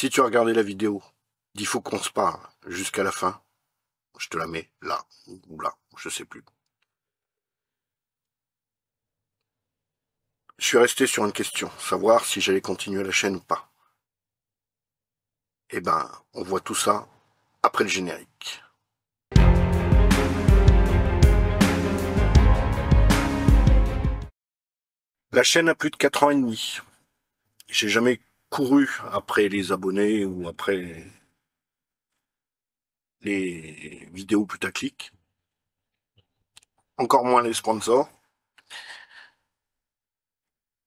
Si tu as regardé la vidéo d'Il faut qu'on se parle jusqu'à la fin, je te la mets là, ou là, je sais plus. Je suis resté sur une question, savoir si j'allais continuer la chaîne ou pas. Eh ben, on voit tout ça après le générique. La chaîne a plus de 4 ans et demi. J'ai jamais couru après les abonnés ou après les vidéos putaclic. Encore moins les sponsors.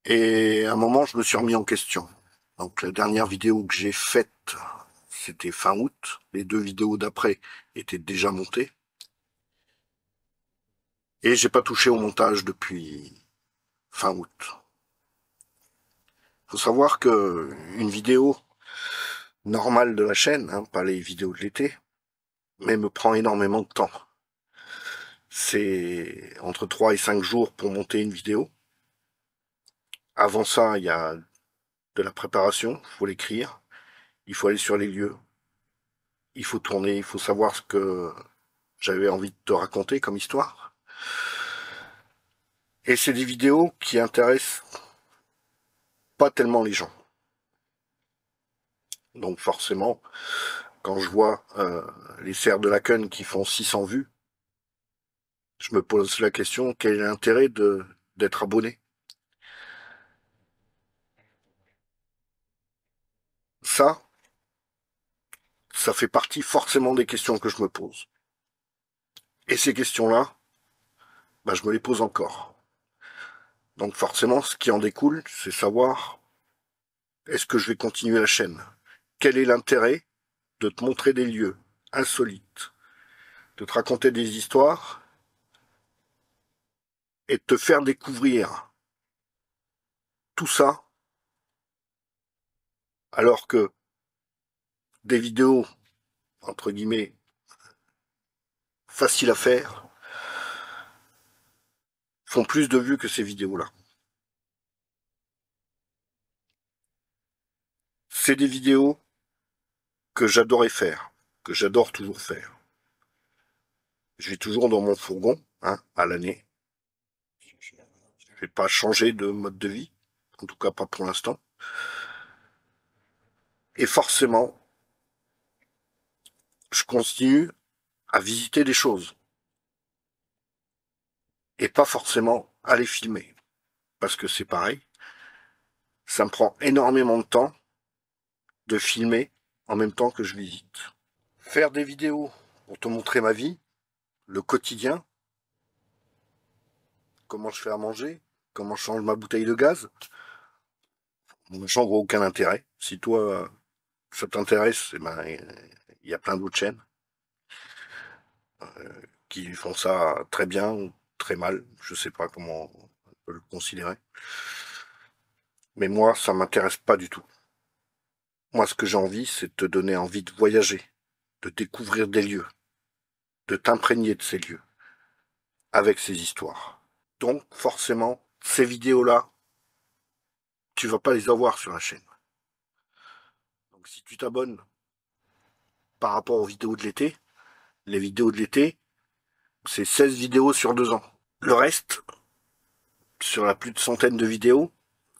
Et à un moment, je me suis remis en question. Donc la dernière vidéo que j'ai faite, c'était fin août. Les 2 vidéos d'après étaient déjà montées. Et j'ai pas touché au montage depuis fin août. Faut savoir que une vidéo normale de la chaîne, hein, pas les vidéos de l'été, mais me prend énormément de temps. C'est entre 3 et 5 jours pour monter une vidéo. Avant ça, il y a de la préparation, il faut l'écrire, il faut aller sur les lieux, il faut tourner, il faut savoir ce que j'avais envie de te raconter comme histoire. Et c'est des vidéos qui intéressent pas tellement les gens. Donc forcément, quand je vois les cerfs de Laken qui font 600 vues, je me pose la question, quel est l'intérêt d'être abonné? Ça fait partie forcément des questions que je me pose. Et ces questions-là, bah, je me les pose encore. Donc forcément, ce qui en découle, c'est savoir, est-ce que je vais continuer la chaîne? Quel est l'intérêt de te montrer des lieux insolites, de te raconter des histoires et de te faire découvrir tout ça, alors que des vidéos, entre guillemets, faciles à faire, font plus de vues que ces vidéos-là. C'est des vidéos que j'adorais faire, que j'adore toujours faire. Je vais toujours dans mon fourgon, hein, à l'année. Je vais pas changer de mode de vie, en tout cas pas pour l'instant. Et forcément, je continue à visiter des choses. Et pas forcément à les filmer. Parce que c'est pareil, ça me prend énormément de temps de filmer en même temps que je visite. Faire des vidéos pour te montrer ma vie, le quotidien, comment je fais à manger, comment je change ma bouteille de gaz, j'en vois aucun intérêt. Si toi, ça t'intéresse, eh ben, il y a plein d'autres chaînes qui font ça très bien ou très mal. Je sais pas comment on peut le considérer. Mais moi, ça m'intéresse pas du tout. Moi, ce que j'ai envie, c'est de te donner envie de voyager, de découvrir des lieux, de t'imprégner de ces lieux, avec ces histoires. Donc, forcément, ces vidéos-là, tu vas pas les avoir sur la chaîne. Donc, si tu t'abonnes par rapport aux vidéos de l'été, les vidéos de l'été, c'est 16 vidéos sur 2 ans. Le reste, sur la plus de centaine de vidéos,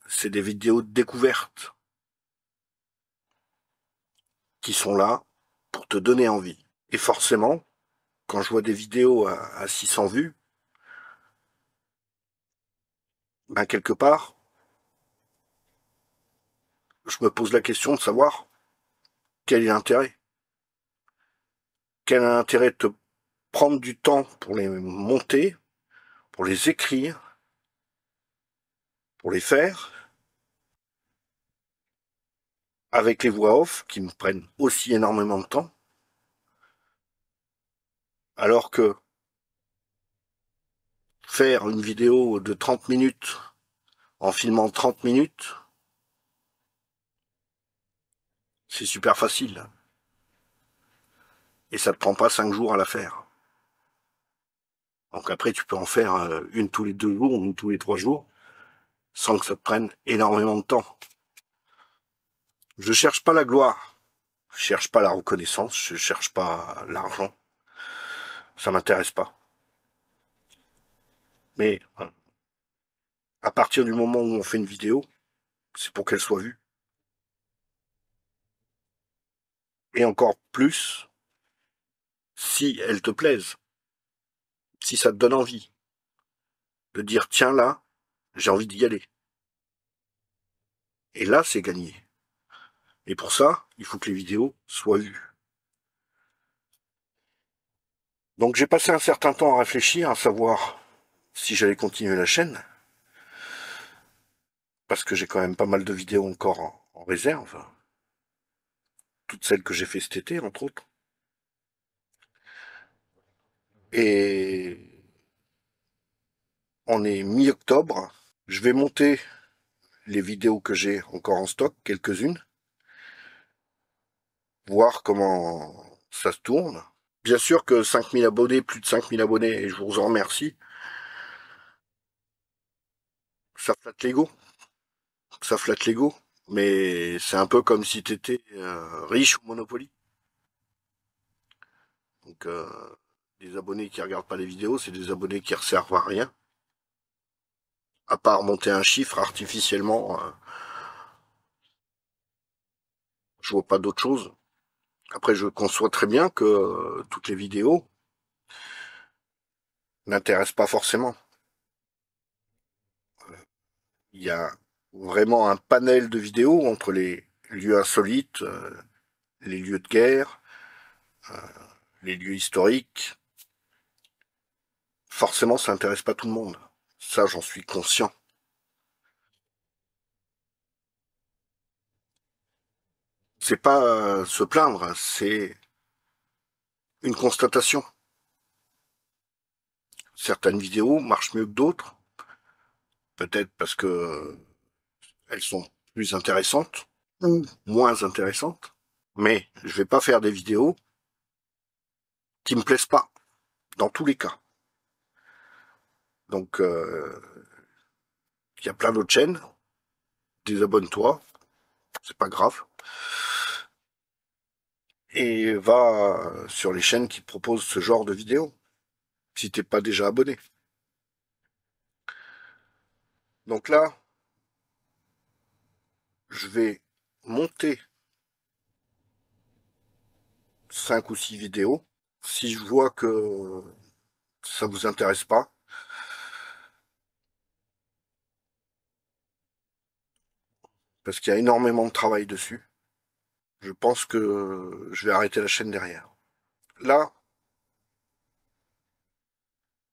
c'est des vidéos de découverte qui sont là pour te donner envie. Et forcément, quand je vois des vidéos à 600 vues, ben quelque part, je me pose la question de savoir quel est l'intérêt. Quel est l'intérêt de te prendre du temps pour les monter, pour les écrire, pour les faire, avec les voix off qui me prennent aussi énormément de temps, alors que faire une vidéo de 30 minutes en filmant 30 minutes, c'est super facile. Et ça te prend pas 5 jours à la faire. Donc après, tu peux en faire une tous les 2 jours, ou tous les 3 jours, sans que ça te prenne énormément de temps. Je cherche pas la gloire, je cherche pas la reconnaissance, je cherche pas l'argent. Ça m'intéresse pas. Mais à partir du moment où on fait une vidéo, c'est pour qu'elle soit vue. Et encore plus si elle te plaise, si ça te donne envie de dire tiens là, j'ai envie d'y aller. Et là, c'est gagné. Et pour ça, il faut que les vidéos soient vues. Donc j'ai passé un certain temps à réfléchir, à savoir si j'allais continuer la chaîne, parce que j'ai quand même pas mal de vidéos encore en réserve, toutes celles que j'ai fait cet été, entre autres. Et on est mi-octobre, je vais monter les vidéos que j'ai encore en stock, quelques-unes, voir comment ça se tourne. Bien sûr que 5000 abonnés, plus de 5000 abonnés, et je vous en remercie, ça flatte l'ego. Ça flatte l'ego. Mais c'est un peu comme si t'étais riche au Monopoly. Donc, les abonnés qui regardent pas les vidéos, c'est des abonnés qui ne servent à rien. À part monter un chiffre artificiellement, je vois pas d'autre chose. Après, je conçois très bien que toutes les vidéos n'intéressent pas forcément. Il y a vraiment un panel de vidéos entre les lieux insolites, les lieux de guerre, les lieux historiques. Forcément, ça intéresse pas tout le monde. Ça, j'en suis conscient. C'est pas se plaindre, c'est une constatation. Certaines vidéos marchent mieux que d'autres, peut-être parce que elles sont plus intéressantes ou moins intéressantes, mais je vais pas faire des vidéos qui me plaisent pas, dans tous les cas. Donc, il y a plein d'autres chaînes, désabonne-toi, c'est pas grave, et va sur les chaînes qui te proposent ce genre de vidéos, si t'es pas déjà abonné. Donc là, je vais monter 5 ou 6 vidéos. Si je vois que ça vous intéresse pas, parce qu'il y a énormément de travail dessus, je pense que je vais arrêter la chaîne derrière. Là,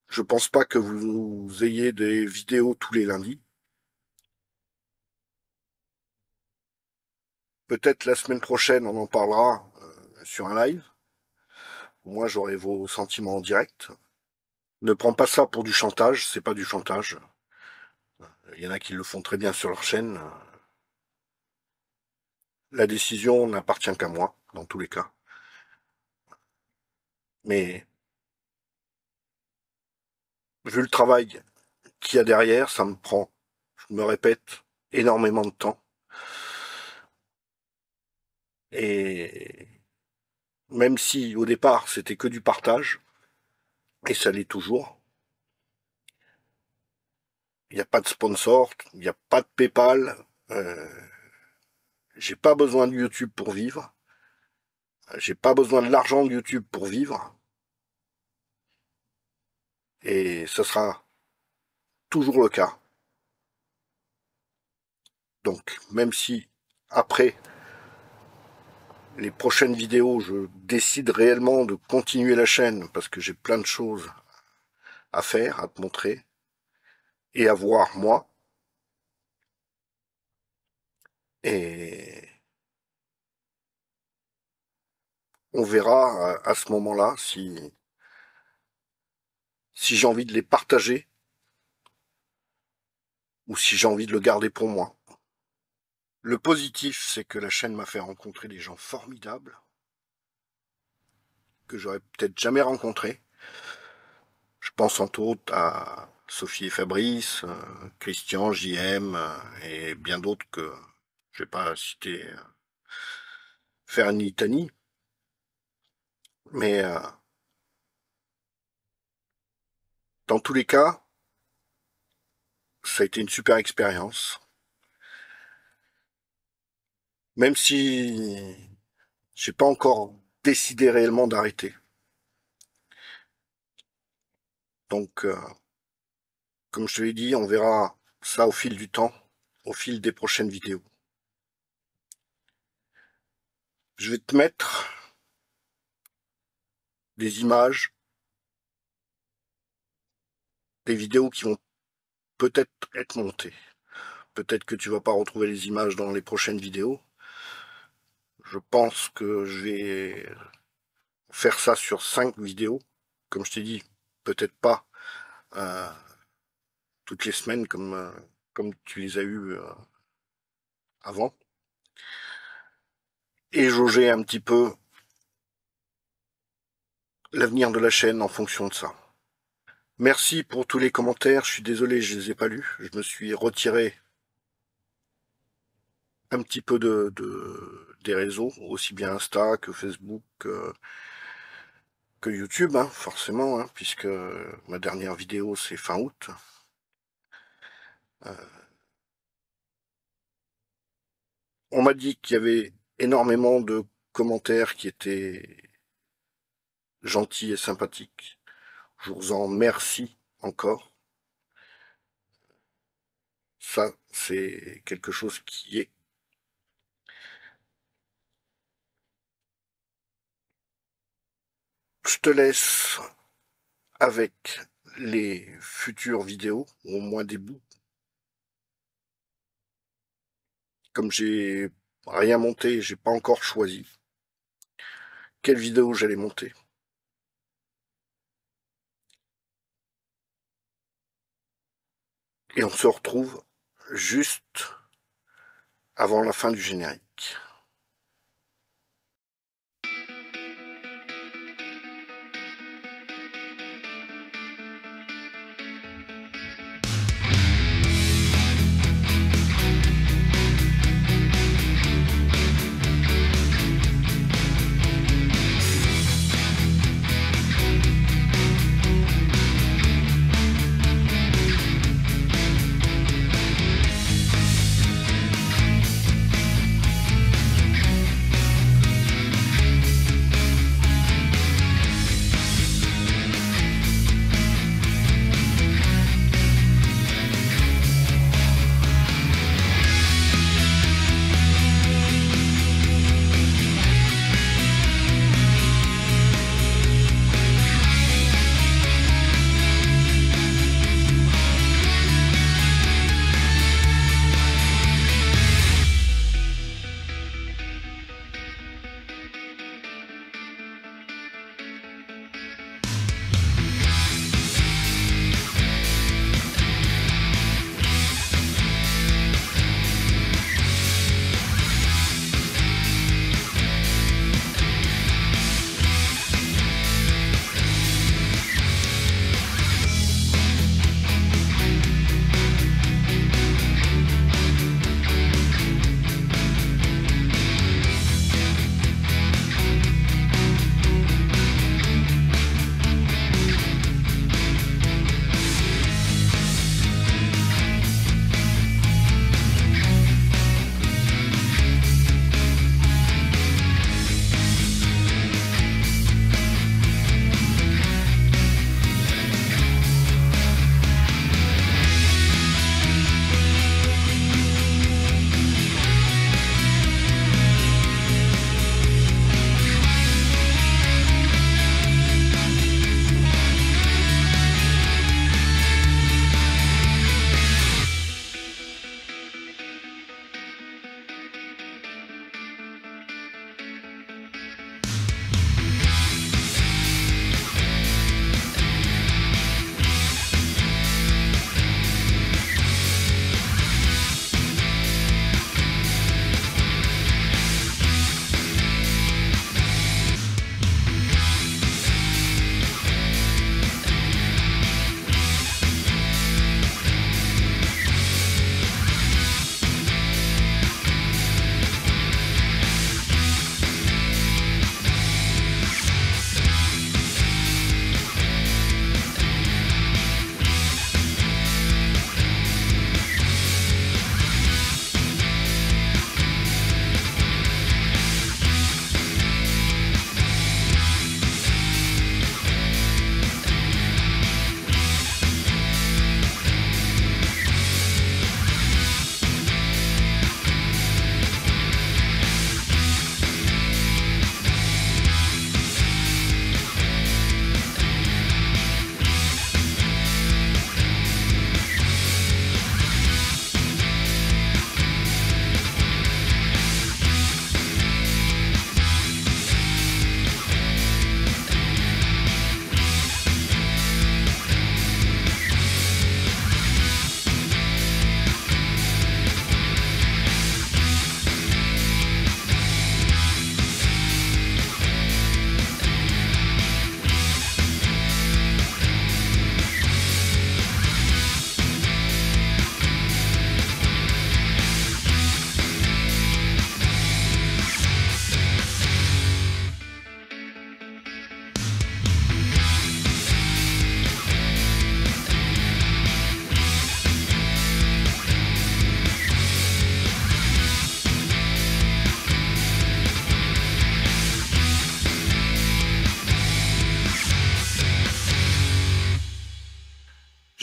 je pense pas que vous ayez des vidéos tous les lundis. Peut-être la semaine prochaine, on en parlera sur un live. Moi, j'aurai vos sentiments en direct. Ne prends pas ça pour du chantage, c'est pas du chantage. Il y en a qui le font très bien sur leur chaîne. La décision n'appartient qu'à moi, dans tous les cas. Mais vu le travail qu'il y a derrière, ça me prend, je me répète, énormément de temps. Et même si au départ c'était que du partage, et ça l'est toujours, il n'y a pas de sponsor, il n'y a pas de PayPal, euh, j'ai pas besoin de YouTube pour vivre, j'ai pas besoin de l'argent de YouTube pour vivre, et ce sera toujours le cas. Donc même si après les prochaines vidéos je décide réellement de continuer la chaîne parce que j'ai plein de choses à faire, à te montrer, et à voir moi, et on verra à ce moment-là si j'ai envie de les partager ou si j'ai envie de le garder pour moi. Le positif, c'est que la chaîne m'a fait rencontrer des gens formidables que j'aurais peut-être jamais rencontrés. Je pense entre autres à Sophie et Fabrice, Christian, JM et bien d'autres que je vais pas citer faire une litanie, mais dans tous les cas, ça a été une super expérience. Même si j'ai pas encore décidé réellement d'arrêter. Donc, comme je te l'ai dit, on verra ça au fil du temps, au fil des prochaines vidéos. Je vais te mettre des images, des vidéos qui vont peut-être être montées. Peut-être que tu vas pas retrouver les images dans les prochaines vidéos. Je pense que je vais faire ça sur 5 vidéos. Comme je t'ai dit, peut-être pas euh, toutes les semaines comme tu les as eues avant. Et jauger un petit peu l'avenir de la chaîne en fonction de ça. Merci pour tous les commentaires, je suis désolé, je les ai pas lus. Je me suis retiré un petit peu des réseaux, aussi bien Insta que Facebook que YouTube, hein, forcément, hein, puisque ma dernière vidéo c'est fin août. On m'a dit qu'il y avait énormément de commentaires qui étaient gentils et sympathiques. Je vous en remercie encore. Ça, c'est quelque chose qui est. Je te laisse avec les futures vidéos, ou au moins des bouts. Comme j'ai rien monté, j'ai pas encore choisi quelle vidéo j'allais monter. Et on se retrouve juste avant la fin du générique.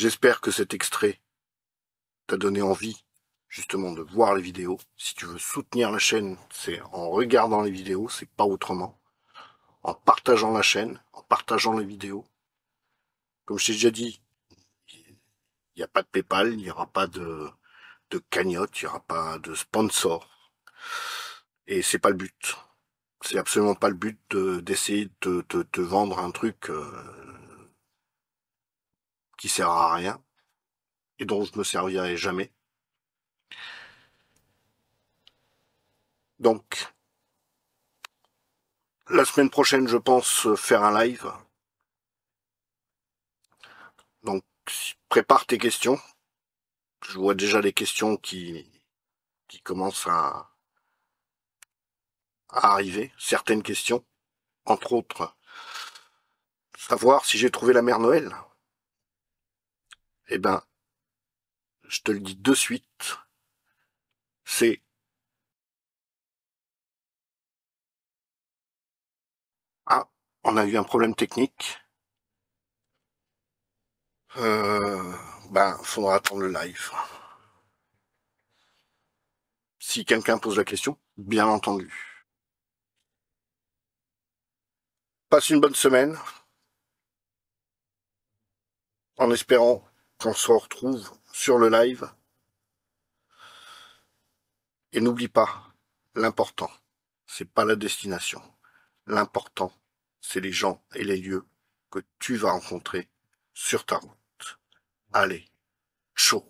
J'espère que cet extrait t'a donné envie, justement, de voir les vidéos. Si tu veux soutenir la chaîne, c'est en regardant les vidéos, c'est pas autrement. En partageant la chaîne, en partageant les vidéos. Comme je t'ai déjà dit, il n'y a pas de PayPal, il n'y aura pas de cagnotte, il n'y aura pas de sponsor. Et c'est pas le but. C'est absolument pas le but d'essayer de te vendre un truc qui sert à rien et dont je me servirai jamais. Donc, la semaine prochaine, je pense faire un live. Donc, prépare tes questions. Je vois déjà les questions qui commencent à arriver. Certaines questions, entre autres, savoir si j'ai trouvé la mère Noël. Eh ben, je te le dis de suite, c'est... Ah, on a eu un problème technique. Faudra attendre le live. Si quelqu'un pose la question, bien entendu. Passe une bonne semaine, en espérant qu'on se retrouve sur le live. Et n'oublie pas, l'important, c'est pas la destination. L'important, c'est les gens et les lieux que tu vas rencontrer sur ta route. Allez, chaud.